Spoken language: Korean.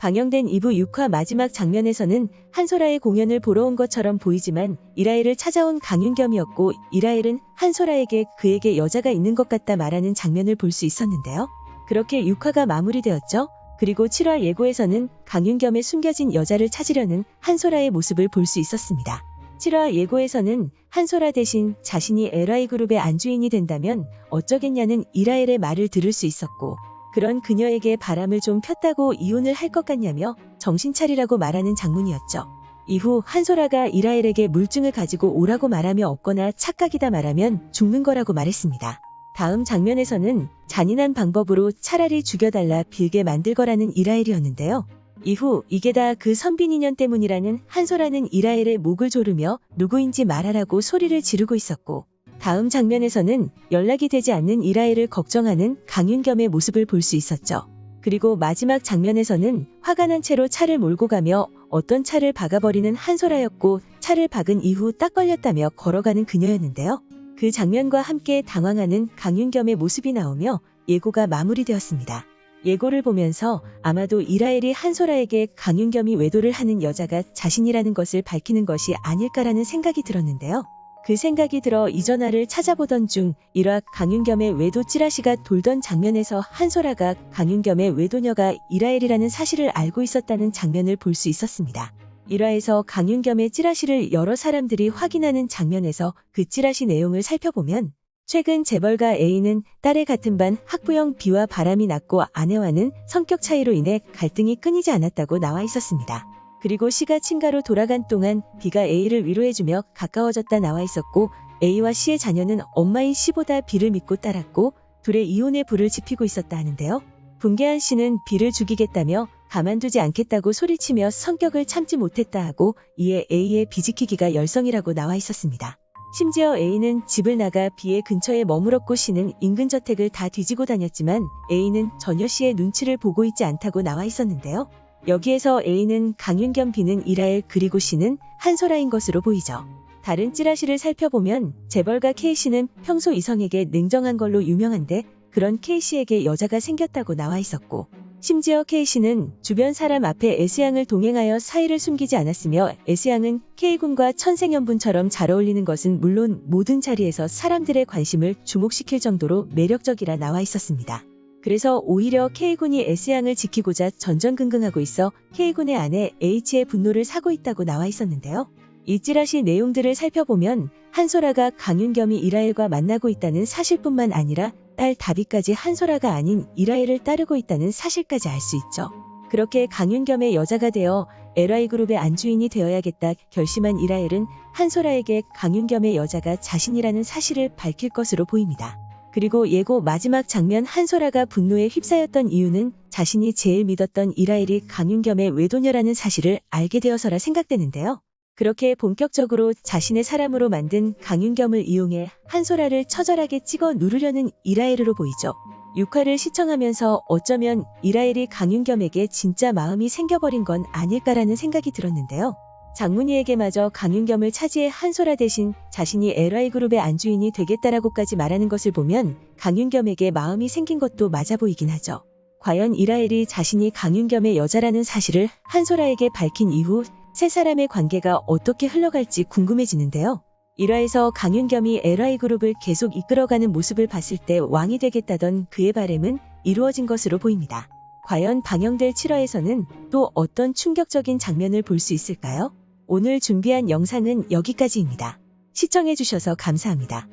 방영된 2부 6화 마지막 장면에서는 한소라의 공연을 보러 온 것처럼 보이지만 이라엘을 찾아온 강윤겸이었고, 이라엘은 한소라에게 그에게 여자가 있는 것 같다 말하는 장면을 볼 수 있었는데요. 그렇게 6화가 마무리되었죠. 그리고 7화 예고에서는 강윤겸의 숨겨진 여자를 찾으려는 한소라의 모습을 볼 수 있었습니다. 7화 예고에서는 한소라 대신 자신이 LI그룹의 안주인이 된다면 어쩌겠냐는 이라엘의 말을 들을 수 있었고, 그런 그녀에게 바람을 좀 폈다고 이혼을 할 것 같냐며 정신 차리라고 말하는 장면이었죠. 이후 한소라가 이라엘에게 물증을 가지고 오라고 말하며 없거나 착각이다 말하면 죽는 거라고 말했습니다. 다음 장면에서는 잔인한 방법으로 차라리 죽여달라 빌게 만들 거라는 이라엘이었는데요. 이후 이게 다 그 선빈 인연 때문이라는 한소라는 이라엘의 목을 조르며 누구인지 말하라고 소리를 지르고 있었고, 다음 장면에서는 연락이 되지 않는 이라엘을 걱정하는 강윤겸의 모습을 볼 수 있었죠. 그리고 마지막 장면에서는 화가 난 채로 차를 몰고 가며 어떤 차를 박아버리는 한소라였고, 차를 박은 이후 딱 걸렸다며 걸어가는 그녀였는데요. 그 장면과 함께 당황하는 강윤겸의 모습이 나오며 예고가 마무리되었습니다. 예고를 보면서 아마도 이라엘이 한소라에게 강윤겸이 외도를 하는 여자가 자신이라는 것을 밝히는 것이 아닐까라는 생각이 들었는데요. 그 생각이 들어 이 전화를 찾아보던 중 1화 강윤겸의 외도 찌라시가 돌던 장면에서 한소라가 강윤겸의 외도녀가 이라엘이라는 사실을 알고 있었다는 장면을 볼 수 있었습니다. 1화에서 강윤겸의 찌라시를 여러 사람들이 확인하는 장면에서 그 찌라시 내용을 살펴보면, 최근 재벌가 A는 딸의 같은 반 학부형 B와 바람이 났고 아내와는 성격 차이로 인해 갈등이 끊이지 않았다고 나와 있었습니다. 그리고 C가 친가로 돌아간 동안 B가 A를 위로해주며 가까워졌다 나와 있었고, A와 C의 자녀는 엄마인 C보다 B를 믿고 따랐고 둘의 이혼의 불을 지피고 있었다 하는데요. 분개한 C는 B를 죽이겠다며 가만두지 않겠다고 소리치며 성격을 참지 못했다 하고, 이에 A의 비지키기가 열성이라고 나와 있었습니다. 심지어 A는 집을 나가 B의 근처에 머물었고 C는 인근 저택을 다 뒤지고 다녔지만 A는 전혀 C의 눈치를 보고 있지 않다고 나와 있었는데요. 여기에서 A는 강윤겸, B는 이라엘, 그리고 C는 한소라인 것으로 보이죠. 다른 찌라시를 살펴보면 재벌가 K씨는 평소 이성에게 냉정한 걸로 유명한데 그런 K씨에게 여자가 생겼다고 나와 있었고, 심지어 K씨는 주변 사람 앞에 S양을 동행하여 사이를 숨기지 않았으며 S양은 K군과 천생연분처럼 잘 어울리는 것은 물론 모든 자리에서 사람들의 관심을 주목시킬 정도로 매력적이라 나와 있었습니다. 그래서 오히려 K군이 S양을 지키고자 전전긍긍하고 있어 K군의 아내 H의 분노를 사고 있다고 나와 있었는데요. 이 찌라시 내용들을 살펴보면 한소라가 강윤겸이 이라엘과 만나고 있다는 사실뿐만 아니라 딸 다비까지 한소라가 아닌 이라엘을 따르고 있다는 사실까지 알 수 있죠. 그렇게 강윤겸의 여자가 되어 LI그룹의 안주인이 되어야겠다 결심한 이라엘은 한소라에게 강윤겸의 여자가 자신이라는 사실을 밝힐 것으로 보입니다. 그리고 예고 마지막 장면 한소라가 분노에 휩싸였던 이유는 자신이 제일 믿었던 이라엘이 강윤겸의 외도녀라는 사실을 알게 되어서라 생각되는데요. 그렇게 본격적으로 자신의 사람으로 만든 강윤겸을 이용해 한소라를 처절하게 찍어 누르려는 이라엘으로 보이죠. 6화를 시청하면서 어쩌면 이라엘이 강윤겸에게 진짜 마음이 생겨버린 건 아닐까라는 생각이 들었는데요. 장문희에게마저 강윤겸을 차지해 한소라 대신 자신이 LI그룹의 안주인이 되겠다라고까지 말하는 것을 보면 강윤겸에게 마음이 생긴 것도 맞아 보이긴 하죠. 과연 이라엘이 자신이 강윤겸의 여자라는 사실을 한소라에게 밝힌 이후 세 사람의 관계가 어떻게 흘러갈지 궁금해지는데요. 1화에서 강윤겸이 LI그룹을 계속 이끌어가는 모습을 봤을 때 왕이 되겠다던 그의 바람은 이루어진 것으로 보입니다. 과연 방영될 7화에서는 또 어떤 충격적인 장면을 볼 수 있을까요? 오늘 준비한 영상은 여기까지입니다. 시청해주셔서 감사합니다.